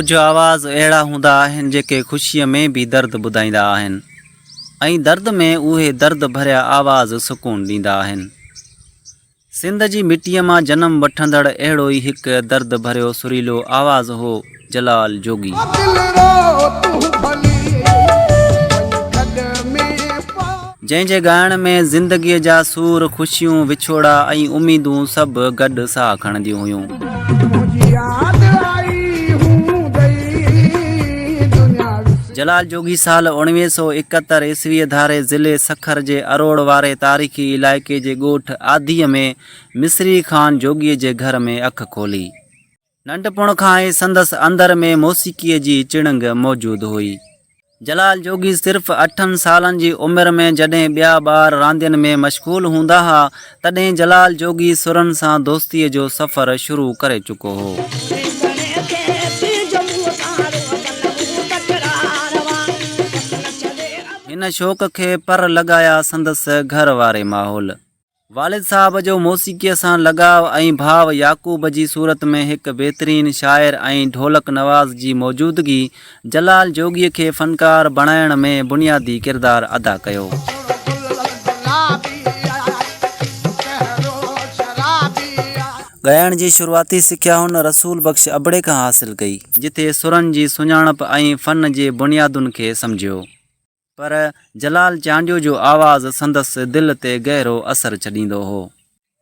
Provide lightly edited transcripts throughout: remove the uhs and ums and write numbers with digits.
कुछ आवाज़ अहिड़ा हूंदा आहिनि जेके ख़ुशीअ में बि दर्द ॿुधाईंदा आहिनि ऐं दर्द में उहे दर्द भरिया आवाज़ सुकून ॾींदा आहिनि। सिंध जी मिटीअ मां जनमु वठंदड़ अहिड़ो ई हिकु दर्द भरियो सुरीलो आवाज़ हो जलाल जोगी। जंहिंजे ॻाइण में ज़िंदगीअ जा सूर, ख़ुशियूं, विछोड़ा ऐं उमीदूं सभु गॾु साह खणंदियूं हुयूं। जलाल जोगी साल 1971 ईस्वीअ धारे ज़िले सखर जे अरोड़ वारे तारीख़ी इलाइक़े जे ॻोठ आदीअ में मिस्री ख़ान जोगीअ जे घर में अखि खोली। नंढपण खां ई संदसि अंदर में मौसीक़ीअ जी चिणंग मौजूदु हुई। जलाल जोगी सिर्फ़ 8 सालनि जी उमिरि में जॾहिं ॿिया ॿार रांदियुनि में मशग़ूल हूंदा हुआ, तॾहिं जलाल जोगी सुरनि सां दोस्तीअ जो सफ़र शुरू करे चुको हो। हिन शौक़ खे पर लॻाया संदसि घर वारे माहौल। वालिद साहब जो मौसीक़ीअ सां लगाव ऐं भाउ याकूब जी सूरत में हिकु बहितरीनु शाइर ऐं ढोलक नवाज़ जी मौजूदगी जलाल जोगीअ खे फ़नकार बणाइण में बुनियादी किरदारु अदा कयो। ॻाइण जी शुरूआती सिख्या हुन रसूल बख़्श अबड़े खां हासिलु कई, जिथे सुरनि जी सुञाणप ऐं फ़न जे बुनियादुनि खे सम्झियो। पर जलाल चांडियो जो आवाज़ संदसि दिलि ते गहरो असरु छॾींदो हो।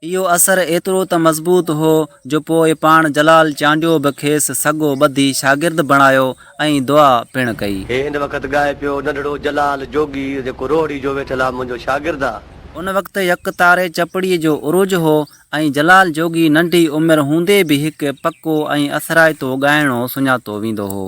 इहो असरु एतिरो त मज़बूत हो जो पोइ पाण जलाल चांडियो बि खेसि सॻो ॿधी शागिर्द बणायो ऐं दुआ पिणु कई। हिन वक़्तु ॻाए पियो नंढड़ो जलाल जोगी जेको रोहड़ी जो वेठल आहे मुंहिंजो शागिर्द आहे। उन वक़्तु यक तारे चपड़ीअ जो उरूज हो ऐं जलाल जोगी नंढी उमिरि हूंदे बि हिकु पको ऐं असराइतो ॻाइणो सुञातो वेंदो हो।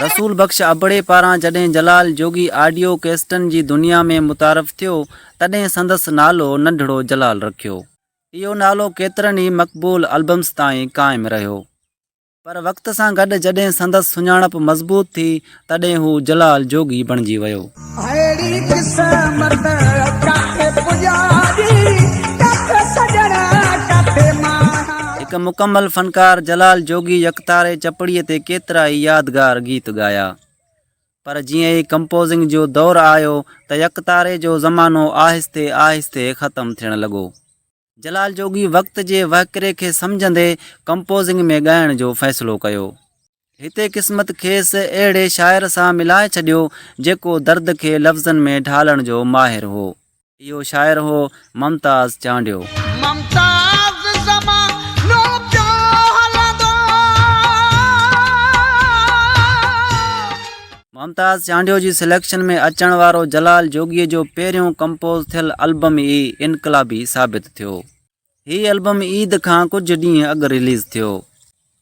रसूल बख़्श अबड़े पारां जॾहिं जलाल जोगी ऑडियो कैसेटनि जी दुनिया में मुतारफ़ थियो, तॾहिं संदसि नालो नंढड़ो जलाल रखियो। इहो नालो केतिरनि ई मक़बूल एल्बम्स ताईं क़ाइमु रहियो। पर वक़्त सां गॾु जॾहिं संदसि सुञाणप मज़बूत थी, तॾहिं हू जलाल जोगी बणिजी वियो। हिकु मुकमल फ़नकार जलाल जोगी यकतारे चपड़ीअ ते केतिरा ई यादगार गीत ॻाया। पर जीअं ई कंपोज़िंग जो दौरु आयो त यकतारे जो ज़मानो आहिस्ते आहिस्ते ख़तमु थियणु लॻो। जलाल जोगी वक़्त जे वहकिरे खे सम्झंदे कंपोज़िंग में ॻाइण जो फ़ैसिलो कयो। हिते क़िस्मत खेसि अहिड़े शाइर सां मिलाए छॾियो जेको दर्द खे लफ़्ज़नि में ढालण जो माहिर हो। इहो शाइर हो मुमताज़ चांडियो। मुमताज़ चांडियो जी सिलेक्शन में अचण वारो जलाल जोगीअ जो पहिरियों कंपोज़ थियल एल्बम ई इनक़लाबी साबित थियो। हीउ एल्बम ईद खां कुझु ॾींहं अॻु रिलीज़ थियो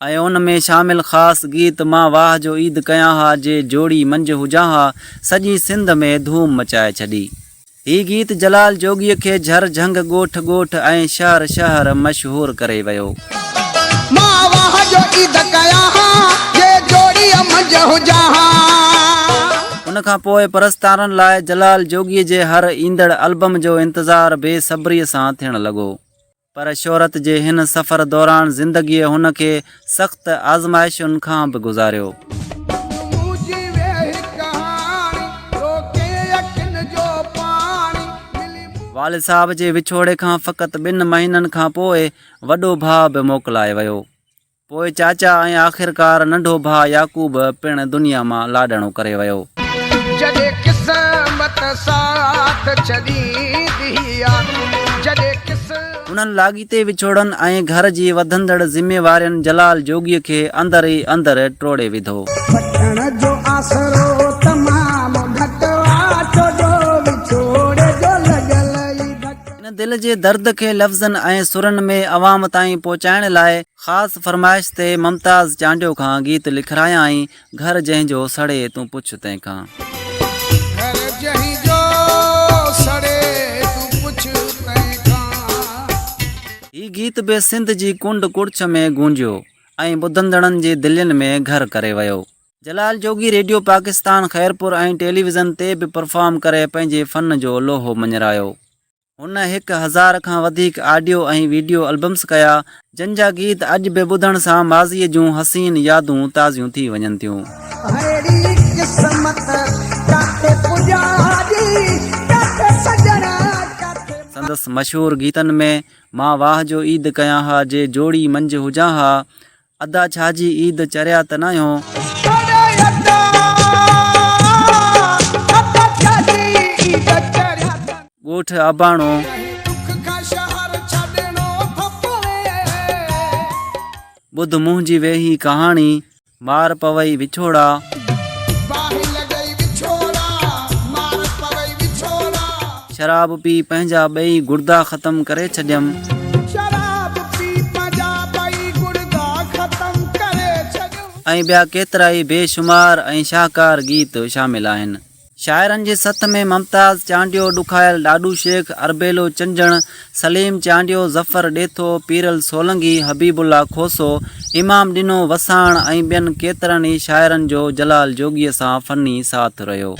ऐं उन में शामिल ख़ासि गीत मां वाह जो ईद कयां हा जे जोड़ी मंझि हुजां हा सॼी सिंध में धूम मचाए छॾी। हीउ गीत जलाल जोगीअ खे झर झंग ॻोठ ॻोठ ऐं शहर शहर मशहूरु करे वियो। उन खां पोइ परस्तारनि लाइ जलाल जोगीअ जे हर ईंदड़ एल्बम जो इंतज़ारु बेसब्रीअ सां थियणु लॻो। पर शोहरत जे हिन सफ़र दौरान ज़िंदगीअ हुन खे सख़्त आज़माइशुनि खां बि गुज़ारियो। वालिद साहब जे विछोड़े खां फ़क़ति 2 महीननि खां पोइ वॾो भाउ बि मोकिलाए वियो। पोइ चाचा ऐं आख़िरकार नंढो भाउ याकूब पिणु दुनिया मां लाॾणो करे वियो। उन्हनि लाॻीते विछोड़नि ऐं घर जी वधंदड़ ज़िम्मेवारियुनि जलाल जोगीअ खे अंदरि ई अंदरि टोड़े विधो। इन दिलि जे दर्द खे लफ़्ज़नि ऐं सुरनि में अवाम ताईं पहुचाइण लाइ ख़ासि फ़रमाइश ते मुमताज़ चांडियो खां गीत लिखायाईं। घर जंहिंजो सड़े तूं पुछ तंहिंखां। हीउ गीत बि सिंध जी कुंड कुड़छ में गूंजियो ऐं ॿुधंदड़नि जे दिलनि में घर करे वियो। जलाल जोगी रेडियो पाकिस्तान ख़ैरपुर ऐं टेलीविज़न ते बि परफॉर्म करे पंहिंजे फ़न जो लोहो मञरायो। हुन 1000 खां वधीक ऑडियो ऐं वीडियो एल्बम्स कया, जिन जा गीत अॼु बि ॿुधण सां माज़ीअ जूं हसीन यादूं ताज़ियूं थी वञनि थियूं। संदसि मशहूरु गीतनि में मां वाह जो ईद कयां हा, जे जोड़ी मंझि हुजां हा, अदा छाजी ईद चरिया त न हो, ॻोठ अबाणो, ॿुध मुंहिंजी वेही कहाणी, मार पवई विछोड़ा, शराब पी पंहिंजा ॿई गुर्दा ख़तम करे छॾियमि, ऐं ॿिया केतिरा ई बेशुमार ऐं शाहकार गीत शामिल आहिनि। शाइरनि जे सथ में मुमताज़ चांडियो, ॾुखायल ॾाॾू शेख, अरबेलो चंजण, सलीम चांडियो, ज़फ़र ॾेथो, पीरल सोलंगी, हबीबुल्ला खोसो, इमाम ॾिनो वसाण ऐं ॿियनि केतिरनि ई शाइरनि जो जलाल जोगीअ सां फ़नी साथ रहियो।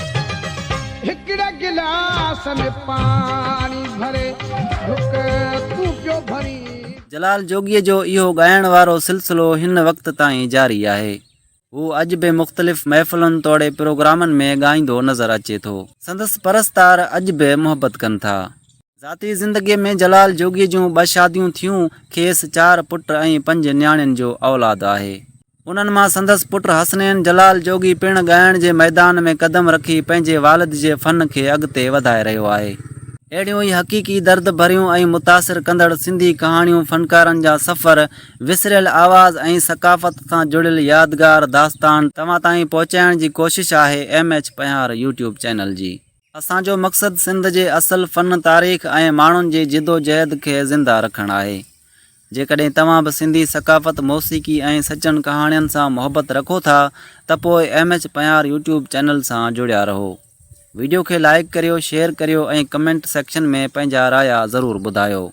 जलाल जोगीअ जो इहो ॻाइण वारो सिलसिलो हिन वक़्त ताईं जारी आहे। हू अॼु बि मुख़्तलिफ़ महफ़िलुनि तोड़े प्रोग्रामनि में ॻाईंदो नज़र अचे थो। संदसि परस्तार अॼु बि मोहबत कनि था। ज़ाती ज़िंदगीअ में जलाल जोगीअ जूं 2 शादियूं थियूं, खेसि 4 पुट ऐं 5 नियाणियुनि जो औलाद आहे। उन्हनि मां संदसि पुटु हसनैन जलाल जोगी पिणु ॻाइण जे मैदान में क़दम रखी पंहिंजे वालिद जे फ़न खे अॻिते वधाए रहियो आहे। अहिड़ियूं ई हक़ीक़ी दर्द भरियूं ऐं मुतासिर कंदड़ सिंधी कहाणियूं, फ़नकारनि जा सफ़र, विसरियल आवाज़ ऐं सक़ाफ़त सां जुड़ियल यादगार दास्तान तव्हां ताईं पहुचाइण जी कोशिशि आहे MH पयार यूट्यूब चैनल जी। असांजो मक़सदु सिंध जे असुलु फ़न, तारीख़ ऐं माण्हुनि जे जिदोजहद खे ज़िंदा रखणु आहे। जेकॾहिं तव्हां बि सिंधी सक़ाफ़त, मौसीक़ी ऐं सचनि कहाणियुनि सां मुहबत रखो था त पोइ MH पयार यूट्यूब चैनल सां जुड़िया रहो। वीडियो खे लाइक करियो, शेयर करियो ऐं कमेंट सेक्शन में पंहिंजा राया ज़रूरु ॿुधायो।